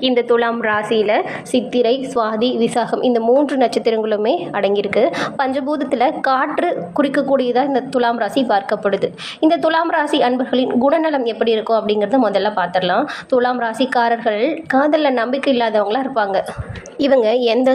இந்த துலாம் ராசியில் சித்திரை, சுவாதி, விசாகம் இந்த 3 நட்சத்திரங்களுமே அடங்கியிருக்கு. பஞ்சபூதத்தில் காற்று குறிக்கக்கூடியதாக இந்த துலாம் ராசி பார்க்கப்படுது. இந்த துலாம் ராசி அன்பர்களின் குணநலம் எப்படி இருக்கும் அப்படிங்கிறத முதல்ல பார்த்துடலாம். துலாம் ராசிக்காரர்கள் காதலில் நம்பிக்கை இல்லாதவங்களாக இருப்பாங்க. இவங்க எந்த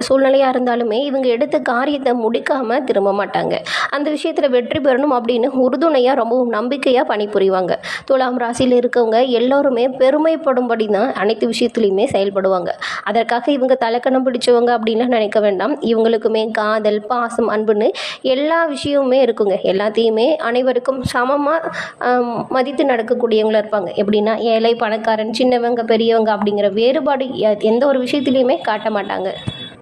சூழ்நிலையாக இருந்தாலுமே இவங்க எடுத்த காரியத்தை முடிக்காமல் திரும்ப மாட்டாங்க. அந்த விஷயத்தில் வெற்றி பெறணும் அப்படின்னு உறுதுணையாக ரொம்பவும் நம்பிக்கையாக பணிபுரிவாங்க. துலாம் ராசியில் இருக்கவங்க எல்லோருமே பெருமைப்படும்படி தான் அனைத்து விஷயத்துலையுமே செயல்படுவாங்க. அதற்காக இவங்க தலைக்கணம் பிடிச்சவங்க அப்படின்லாம் நினைக்க வேண்டாம். இவங்களுக்குமே காதல், பாசம், அன்புன்னு எல்லா விஷயமுமே இருக்குங்க. எல்லாத்தையுமே அனைவருக்கும் சமமாக மதித்து நடக்கக்கூடியவங்களா இருப்பாங்க. எப்படின்னா ஏழை, பணக்காரன், சின்னவங்க, பெரியவங்க அப்படிங்கிற வேறுபாடு எந்த ஒரு விஷயத்துலையுமே காட்ட மாட்டாங்க.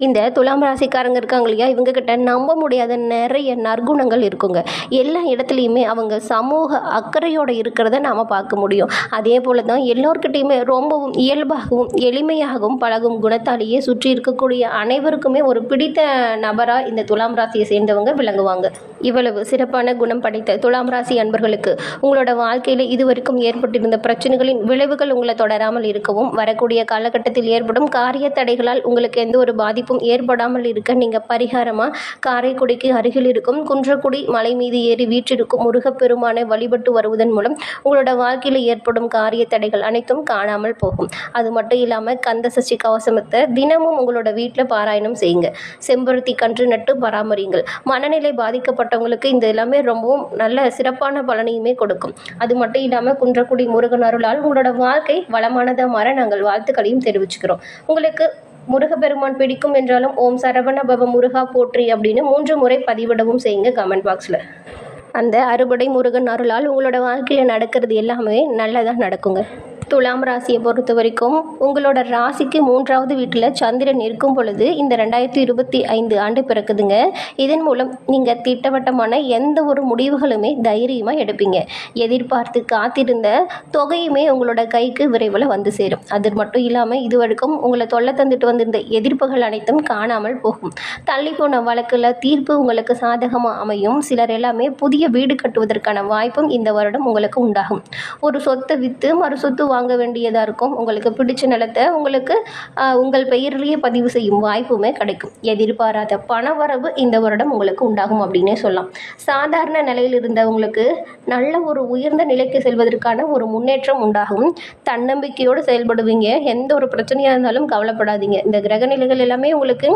இந்த துலாம் ராசிக்காரங்க இருக்காங்க இல்லையா, இவங்ககிட்ட நம்ப முடியாத நிறைய நற்குணங்கள் இருக்குங்க. எல்லா இடத்துலையுமே அவங்க சமூக அக்கறையோடு இருக்கிறத நாம் பார்க்க முடியும். அதே போல் தான் எல்லோருக்கிட்டையுமே ரொம்பவும் இயல்பாகவும் எளிமையாகவும் பழகும் குணத்தாலேயே சுற்றி இருக்கக்கூடிய அனைவருக்குமே ஒரு பிடித்த நபராக இந்த துலாம் ராசியை சேர்ந்தவங்க விளங்குவாங்க. இவ்வளவு சிறப்பான குணம் படைத்த துலாம் ராசி அன்பர்களுக்கு உங்களோட வாழ்க்கையில் இதுவரைக்கும் ஏற்பட்டிருந்த பிரச்சனைகளின் விளைவுகள் உங்களை தொடராமல் இருக்கவும், வரக்கூடிய காலகட்டத்தில் ஏற்படும் காரிய தடைகளால் உங்களுக்கு எந்த ஒரு பாதிப்பும் ஏற்படாமல் இருக்க நீங்கள் பரிகாரமாக காரைக்குடிக்கு அருகில் இருக்கும் குன்றக்குடி மலை மீது ஏறி வீற்றிருக்கும் முருகப்பெருமானை வழிபட்டு வருவதன் மூலம் உங்களோட வாழ்க்கையில் ஏற்படும் காரிய தடைகள் அனைத்தும் காணாமல் போகும். அது மட்டும் இல்லாமல் கந்த சஷ்டி கவசமத்தை தினமும் உங்களோட வீட்டில் பாராயணம் செய்யுங்க. செம்பருத்தி கன்று நட்டு பராமரிங்கள். மனநிலை பாதிக்கப்பட்டவங்களுக்கு இந்த எல்லாமே ரொம்பவும் நல்ல சிறப்பான பலனையுமே கொடுக்கும். அது மட்டும் இல்லாமல் குன்றக்குடி முருகன் அருளால் உங்களோட வாழ்க்கை வளமானதாக மாற நாங்கள் வாழ்த்துக்களையும் தெரிவிச்சுக்கிறோம். உங்களுக்கு முருகப்பெருமான் பிடிக்கும் என்றாலும் ஓம் சரவண பவ முருகா போற்றி அப்படின்னு 3 முறை பதிவிடவும் செய்யுங்க கமெண்ட் பாக்ஸில். அந்த அறுபடை முருகன் அருளால் உங்களோட வாழ்க்கையில் நடக்கிறது எல்லாமே நல்லதாக நடக்குங்க. துலாம் ராசியை பொறுத்த வரைக்கும் உங்களோட ராசிக்கு 3வது வீட்டில் சந்திரன் இருக்கும் பொழுது இந்த 2025 ஆண்டு பிறக்குதுங்க. இதன் மூலம் நீங்கள் திட்டவட்டமான எந்த ஒரு முடிவுகளுமே தைரியமாக எடுப்பீங்க. எதிர்பார்த்து காத்திருந்த தொகையுமே உங்களோட கைக்கு விரைவில் வந்து சேரும். அது மட்டும் இல்லாமல் இதுவரைக்கும் உங்களை தொல்லை தந்துட்டு வந்திருந்த எதிர்ப்புகள் அனைத்தும் காணாமல் போகும். தள்ளி போன வழக்கில் தீர்ப்பு உங்களுக்கு சாதகமாக அமையும். சிலர் எல்லாமே புதிய வீடு கட்டுவதற்கான வாய்ப்பும் இந்த வருடம் உங்களுக்கு உண்டாகும். ஒரு சொத்தை விற்று மறு சொத்து வாங்க வேண்டியதாக இருக்கும். உங்களுக்கு பிடிச்ச நிலத்தை உங்கள் பெயரிலேயே பதிவு செய்யும் வாய்ப்புமே கிடைக்கும். எதிர்பாராத பணவரவு இந்த வருடம் உங்களுக்கு உண்டாகும் அப்படின்னே சொல்லலாம். சாதாரண நிலையில் இருந்தவங்களுக்கு நல்ல ஒரு உயர்ந்த நிலைக்கு செல்வதற்கான ஒரு முன்னேற்றம் உண்டாகும். தன்னம்பிக்கையோடு செயல்படுவீங்க. எந்த ஒரு பிரச்சனையாக இருந்தாலும் கவலைப்படாதீங்க. இந்த கிரக நிலைகள் எல்லாமே உங்களுக்கு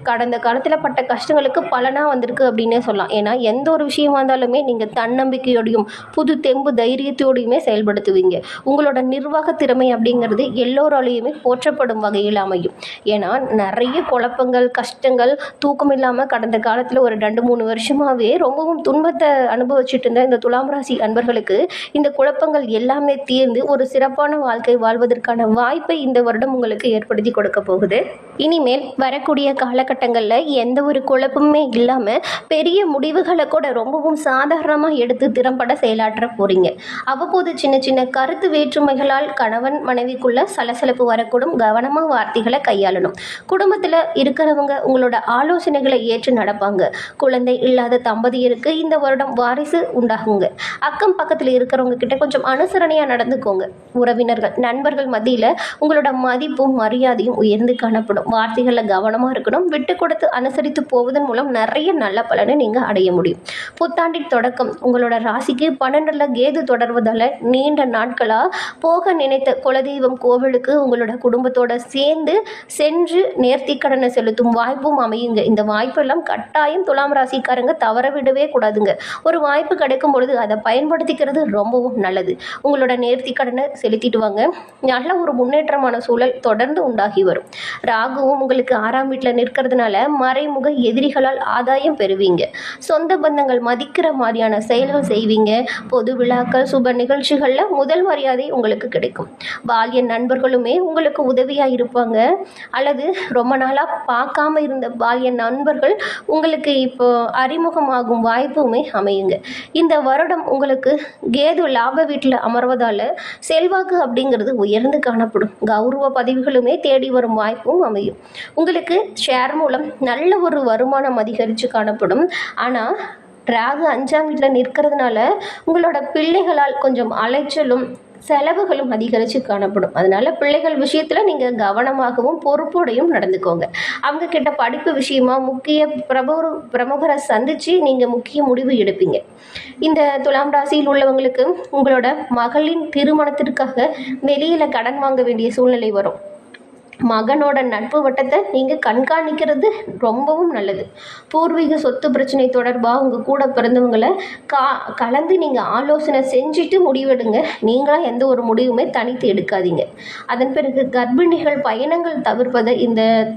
கடந்த காலத்தில் பட்ட கஷ்டங்களுக்கு பலனாக வந்திருக்கு அப்படின்னே சொல்லலாம். ஏன்னா எந்த ஒரு விஷயமா இருந்தாலுமே நீங்கள் தன்னம்பிக்கையோடையும் புது தெம்பு தைரியத்தோடையுமே செயல்படுத்துவீங்க. உங்களோட நிர்வாக திறமை அப்படிங்கிறது எல்லோராலையுமே போற்றப்படும் வகையில் அமையும். ஏன்னா நிறைய குழப்பங்கள், கஷ்டங்கள், தூக்கம் இல்லாமல் கடந்த காலத்தில் ஒரு 2-3 வருஷமாகவே ரொம்பவும் துன்பத்தை அனுபவிச்சுட்டு இருந்த இந்த துலாம் ராசி அன்பர்களுக்கு இந்த குழப்பங்கள் எல்லாமே தீர்ந்து ஒரு சிறப்பான வாழ்க்கை வாழ்வதற்கான வாய்ப்பை இந்த வருடம் உங்களுக்கு ஏற்படுத்தி கொடுக்க போகுது. இனிமேல் வரக்கூடிய காலகட்டங்களில் எந்த ஒரு குழப்பமே இல்லாமல் பெரிய முடிவுகளை கூட ரொம்பவும் சாதாரணமாக எடுத்து திறம்பட செயலாற்ற போறீங்க. அவ்வப்போது சின்ன சின்ன கருத்து வேற்றுமைகளால் கணவன் மனைவிக்குள்ள சலசலப்பு வரக்கூடும். கவனமாக வார்த்தைகளை கையாளணும். குடும்பத்தில் இருக்கிறவங்க உங்களோட ஆலோசனைகளை ஏற்று நடப்பாங்க. குழந்தை இல்லாத தம்பதியருக்கு இந்த வருடம் வாரிசு உண்டாகுங்க. அக்கம் பக்கத்தில் இருக்கிறவங்க கிட்ட கொஞ்சம் அனுசரணையாக நடந்துக்கோங்க. உறவினர்கள், நண்பர்கள் மத்தியில் உங்களோட மதிப்பும் மரியாதையும் உயர்ந்து காணப்படும். வார்த்தைகளில் கவனமாக இருக்கணும். விட்டு கொடுத்து அனுசரித்து போவதன் மூலம் நிறைய நல்ல பலனை நீங்கள் அடைய முடியும். புத்தாண்டின் தொடக்கம் உங்களோட ராசிக்கு 12ல் கேது தொடர்வதால் நீண்ட நாட்களாக போக நினைத்த குலதெய்வம் கோவிலுக்கு உங்களோட குடும்பத்தோட சேர்ந்து சென்று நேர்த்திக்கடனை செலுத்தும் வாய்ப்பும் அமையுங்க. இந்த வாய்ப்பெல்லாம் கட்டாயம் துலாம் ராசிக்காரங்க தவற விடவே கூடாதுங்க. ஒரு வாய்ப்பு கிடைக்கும் பொழுது அதை பயன்படுத்திக்கிறது ரொம்பவும் நல்லது. உங்களோட நேர்த்திக்கடனை செலுத்திட்டு வாங்க. நல்ல ஒரு முன்னேற்றமான சூழல் தொடர்ந்து உண்டாகி வரும். ராகுவும் உங்களுக்கு 6ஆம் வீட்டில் நிற்கிறதுனால மறைமுக எதிரிகளால் ஆதாயம் பெறுவீங்க. சொந்த பந்தங்கள் மதிக்கிற மாதிரியான செயல்கள் செய்வீங்க. பொது விழாக்கள், சுப நிகழ்ச்சிகளில் முதல் மரியாதை உங்களுக்கு கிடைக்கும். பால்ய நண்பர்களுமே உங்களுக்கு உதவியாக இருப்பாங்க. அல்லது ரொம்ப நாளாக பார்க்காம இருந்த பால்ய நண்பர்கள் உங்களுக்கு இப்போ அறிமுகமாகும் வாய்ப்புமே அமையுங்க. இந்த வருடம் உங்களுக்கு கேது லாப வீட்டில் அமர்வதால் செல்வாக்கு அப்படிங்கிறது உயர்ந்து காணப்படும். கௌரவ பதவிகளுமே தேடி வரும் வாய்ப்பும் அமையும். உங்களுக்கு ஷேர் மூலம் நல்ல ஒரு வருமானம் அதிகரித்து காணப்படும். ஆனால் ராகு 5ஆம் வீட்டில் நிற்கிறதுனால உங்களோட பிள்ளைகளால் கொஞ்சம் அலைச்சலும் செலவுகளும் அதிகரித்து காணப்படும். அதனால் பிள்ளைகள் விஷயத்தில் நீங்கள் கவனமாகவும் பொறுப்போடையும் நடந்துக்கோங்க. அவங்க கிட்ட படிப்பு விஷயமா முக்கிய பிரமுகரை சந்தித்து நீங்கள் முக்கிய முடிவு எடுப்பீங்க. இந்த துலாம் ராசியில் உள்ளவங்களுக்கு உங்களோட மகளின் திருமணத்திற்காக வெளியில் கடன் வாங்க வேண்டிய சூழ்நிலை வரும். மகனோட நட்பு வட்டத்தை நீங்கள் கண்காணிக்கிறது ரொம்பவும் நல்லது. பூர்வீக சொத்து பிரச்சனை தொடர்பாக உங்கள் கூட பிறந்தவங்களை கலந்து நீங்கள் ஆலோசனை செஞ்சுட்டு முடிவெடுங்க. நீங்களாக எந்த ஒரு முடிவுமே தனித்து எடுக்காதீங்க. அதன் பிறகு கர்ப்பிணிகள் பயணங்கள்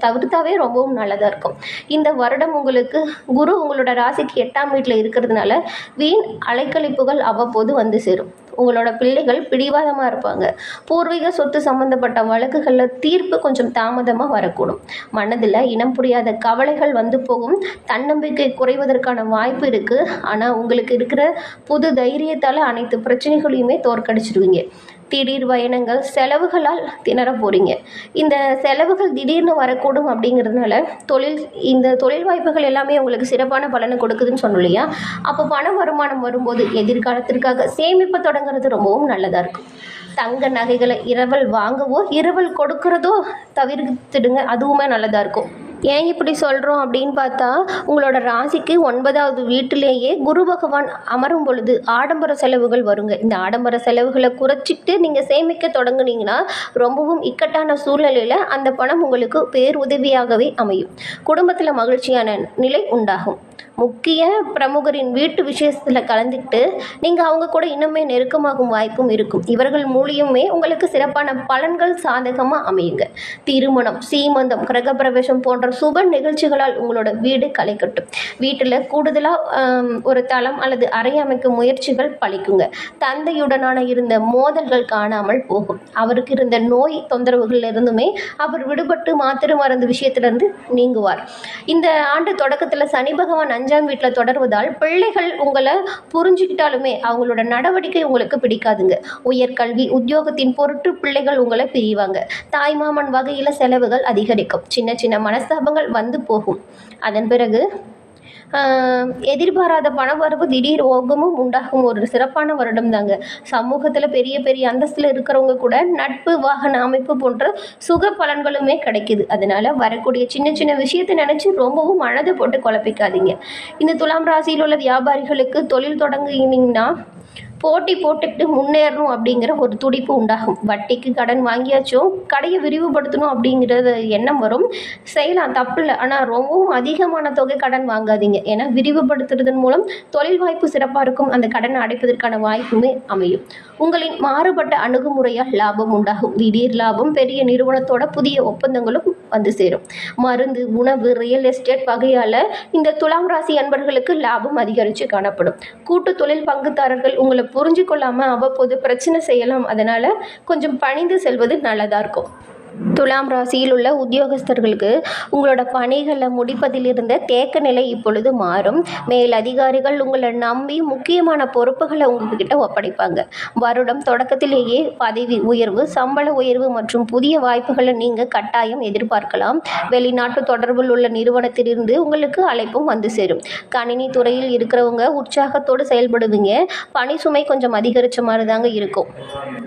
தவிர்த்தாவே ரொம்பவும் நல்லதாக இருக்கும். இந்த வருடம் உங்களுக்கு குரு உங்களோட ராசிக்கு 8ஆம் வீட்டில் இருக்கிறதுனால வீண் அலைக்கழிப்புகள் அவ்வப்போது வந்து சேரும். உங்களோட பிள்ளைகள் பிடிவாதமாக இருப்பாங்க. பூர்வீக சொத்து சம்மந்தப்பட்ட வழக்குகளில் தீர்ப்பு கொஞ்சம் தாமதமாக வரக்கூடும். மனதில் இனம் புரியாத கவலைகள் வந்து போகும். தன்னம்பிக்கை குறைவதற்கான வாய்ப்பு இருக்குது. ஆனால் உங்களுக்கு இருக்கிற புது தைரியத்தால் அனைத்து பிரச்சனைகளையுமே தோற்கடிச்சிடுவீங்க. திடீர் பயணங்கள் செலவுகளால் திணற போகிறீங்க. இந்த செலவுகள் திடீர்னு வரக்கூடும் அப்படிங்கிறதுனால இந்த தொழில் வாய்ப்புகள் எல்லாமே உங்களுக்கு சிறப்பான பலனை கொடுக்குதுன்னு சொன்னோம் இல்லையா? அப்போ பண வருமானம் வரும்போது எதிர்காலத்திற்காக சேமிப்பு தொடங்குறது ரொம்பவும் நல்லதாக இருக்கும். தங்க நகைகளை இரவல் வாங்கவோ இரவல் கொடுக்கறதோ தவிர்த்துடுங்க. அதுவுமே நல்லதாக இருக்கும். ஏன் இப்படி சொல்கிறோம் அப்படின்னு பார்த்தா, உங்களோட ராசிக்கு 9வது வீட்டிலேயே குரு பகவான் அமரும் பொழுது ஆடம்பர செலவுகள் வருங்க. இந்த ஆடம்பர செலவுகளை குறைச்சிட்டு நீங்கள் சேமிக்க தொடங்குனீங்கன்னா ரொம்பவும் இக்கட்டான சூழ்நிலையில் அந்த பணம் உங்களுக்கு பேருதவியாகவே அமையும். குடும்பத்தில் மகிழ்ச்சியான நிலை உண்டாகும். முக்கிய பிரமுகரின் வீட்டு விசேஷத்தில் கலந்துக்கிட்டு நீங்கள் அவங்க கூட இன்னுமே நெருக்கமாகும் வாய்ப்பும் இருக்கும். இவர்கள் மூலியமே உங்களுக்கு சிறப்பான பலன்கள் சாதகமாக அமையுங்க. திருமணம், சீமந்தம், கிரகப்பிரவேசம் போன்ற சுப நிகழ்ச்சிகளால் உங்களோட வீடு களை கட்டும். வீட்டில் கூடுதலாக ஒரு தளம் அல்லது அறை அமைக்கும் முயற்சிகள் பலிக்குங்க. தந்தையுடனான இருந்த மோதல்கள் காணாமல் போகும். அவருக்கு இருந்த நோய் தொந்தரவுகள் இருந்துமே அவர் விடுபட்டு மாத்திரை மருந்து விஷயத்திலிருந்து நீங்குவார். இந்த ஆண்டு தொடக்கத்தில் சனி பகவான் 5ஆம் வீட்டில் தொடர்வதால் பிள்ளைகள் உங்களை புரிஞ்சுக்கிட்டாலுமே அவங்களோட நடவடிக்கை உங்களுக்கு பிடிக்காதுங்க. உயர்கல்வி, உத்தியோகத்தின் பொருட்டு பிள்ளைகள் உங்களை பிரிவாங்க. தாய்மாமன் வகையில் செலவுகள் அதிகரிக்கும். சின்ன சின்ன மனஸ்தாபங்கள் வந்து போகும். அதன் பிறகு எதிர்பாராத பணவரவு, திடீர் ஓகமும் உண்டாகும் ஒரு சிறப்பான வருடம் தாங்க. சமூகத்தில் பெரிய பெரிய அந்தஸ்தில் இருக்கிறவங்க கூட நட்பு, வாகன அமைப்பு போன்ற சுக பலன்களுமே கிடைக்குது. அதனால் வரக்கூடிய சின்ன சின்ன விஷயத்தை நினச்சி ரொம்பவும் மனதை போட்டு குழப்பிக்காதீங்க. இந்த துலாம் ராசியில் உள்ள வியாபாரிகளுக்கு தொழில் தொடங்குனீங்கன்னா போட்டி போட்டுக்கிட்டு முன்னேறணும் அப்படிங்கிற ஒரு துடிப்பு உண்டாகும். வட்டிக்கு கடன் வாங்கியாச்சும் கடையை விரிவுபடுத்தணும் அப்படிங்கிறது எண்ணம் வரும். செய்யலாம், தப்பு இல்லை. ஆனால் ரொம்பவும் அதிகமான தொகை கடன் வாங்காதீங்க. ஏன்னா விரிவுபடுத்துறதன் மூலம் தொழில் வாய்ப்பு சிறப்பாக இருக்கும். அந்த கடனை அடைப்பதற்கான வாய்ப்புமே அமையும். உங்களின் மாறுபட்ட அணுகுமுறையால் லாபம் உண்டாகும். திடீர் லாபம், பெரிய நிறுவனத்தோட புதிய ஒப்பந்தங்களும் வந்து சேரும். மருந்து, உணவு, ரியல் எஸ்டேட் வகையால் இந்த துலாம் ராசி அன்பர்களுக்கு லாபம் அதிகரித்து காணப்படும். கூட்டு தொழில் பங்குதாரர்கள் உங்களை புரிஞ்சு கொள்ளாமல் அவ்வப்போது பிரச்சனை செய்யலாம். அதனால் கொஞ்சம் பணிந்து செல்வது நல்லதாக இருக்கும். துலாம் ராசியில் உள்ள உத்தியோகஸ்தர்களுக்கு உங்களோட பணிகளை முடிப்பதில் இருந்த தேக்க நிலை இப்பொழுது மாறும். மேல் அதிகாரிகள் உங்களை நம்பி முக்கியமான பொறுப்புகளை உங்ககிட்ட ஒப்படைப்பாங்க. வருடம் தொடக்கத்திலேயே பதவி உயர்வு, சம்பள உயர்வு மற்றும் புதிய வாய்ப்புகளை நீங்கள் கட்டாயம் எதிர்பார்க்கலாம். வெளிநாட்டு தொடர்பில் உள்ள நிறுவனத்திலிருந்து உங்களுக்கு அழைப்பும் வந்து சேரும். கணினி துறையில் இருக்கிறவங்க உற்சாகத்தோடு செயல்படுவீங்க. பணி சுமை கொஞ்சம் அதிகரித்த மாதிரி தாங்க இருக்கும்.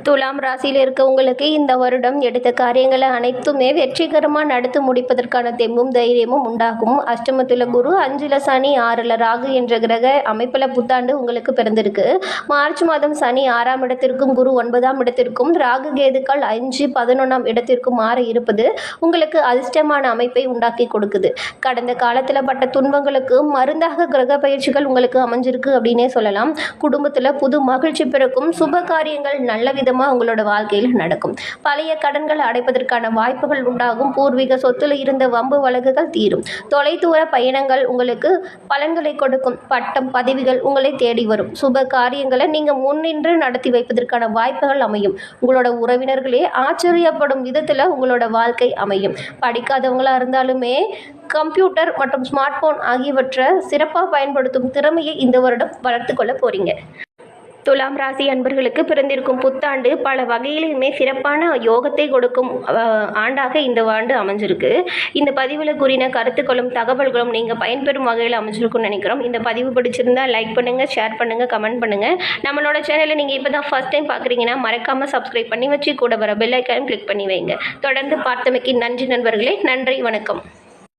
துலாம் ராசியில் இருக்கவங்களுக்கு இந்த வருடம் எடுத்த காரியங்களை அனைத்துமே வெற்றிகரமாக நடத்தி முடிப்பதற்கான தெம்பும் தைரியமும் உண்டாகும். அஷ்டமத்தில் குரு, 5ல் சனி, 6ல் ராகு என்ற கிரக அமைப்பில் புத்தாண்டு உங்களுக்கு பிறந்திருக்கு. மார்ச் மாதம் சனி 6ஆம் இடத்திற்கும் குரு 9ஆம் இடத்திற்கும் ராகு கேதுக்கள் 5, 11ஆம் இடத்திற்கும் மாற இருப்பது உங்களுக்கு அதிர்ஷ்டமான அமைப்பை உண்டாக்கி கொடுக்குது. கடந்த காலத்தில் பட்ட துன்பங்களுக்கு மருந்தாக கிரக பயிற்சிகள் உங்களுக்கு அமைஞ்சிருக்கு அப்படின்னே சொல்லலாம். குடும்பத்தில் புது மகிழ்ச்சி பிறக்கும். சுப காரியங்கள் நல்ல விதமாக உங்களோட வாழ்க்கையில் நடக்கும். பழைய கடன்களை அடைப்பதற்கான வாய்ப்புகள் உண்டாகும். பூர்வீக சொத்துல இருந்த வம்பு வழக்குகள் தீரும். தொலைதூர பயணங்கள் உங்களுக்கு பலன்களை கொடுக்கும். பட்டம், பதவிகள் உங்களை தேடி வரும். சுப காரியங்களை நீங்கள் முன்னின்று நடத்தி வைப்பதற்கான வாய்ப்புகள் அமையும். உங்களோட உறவினர்களே ஆச்சரியப்படும் விதத்தில் உங்களோட வாழ்க்கை அமையும். படிக்காதவங்களாக இருந்தாலுமே கம்ப்யூட்டர் மற்றும் ஸ்மார்ட் போன் ஆகியவற்றை சிறப்பாக பயன்படுத்தும் திறமையை இந்த வருடம் வளர்த்து கொள்ள போறீங்க. துலாம் ராசி அன்பர்களுக்கு பிறந்திருக்கும் புத்தாண்டு பல வகையிலுமே சிறப்பான யோகத்தை கொடுக்கும் ஆண்டாக இந்த ஆண்டு அமைஞ்சிருக்கு. இந்த பதிவில் கூறின கருத்துக்களும் தகவல்களும் நீங்கள் பயன்பெறும் வகையில் அமைஞ்சிருக்கும்னு நினைக்கிறோம். இந்த பதிவு பிடிச்சிருந்தா லைக் பண்ணுங்கள், ஷேர் பண்ணுங்கள், கமெண்ட் பண்ணுங்கள். நம்மளோட சேனலை நீங்கள் இப்போ தான் ஃபர்ஸ்ட் டைம் பார்க்குறீங்கன்னா மறக்காமல் சப்ஸ்கிரைப் பண்ணி வச்சு கூட வர பெல் ஐக்கானையும் கிளிக் பண்ணி வைங்க. தொடர்ந்து பார்த்தமைக்கு நன்றி நண்பர்களே. நன்றி, வணக்கம்.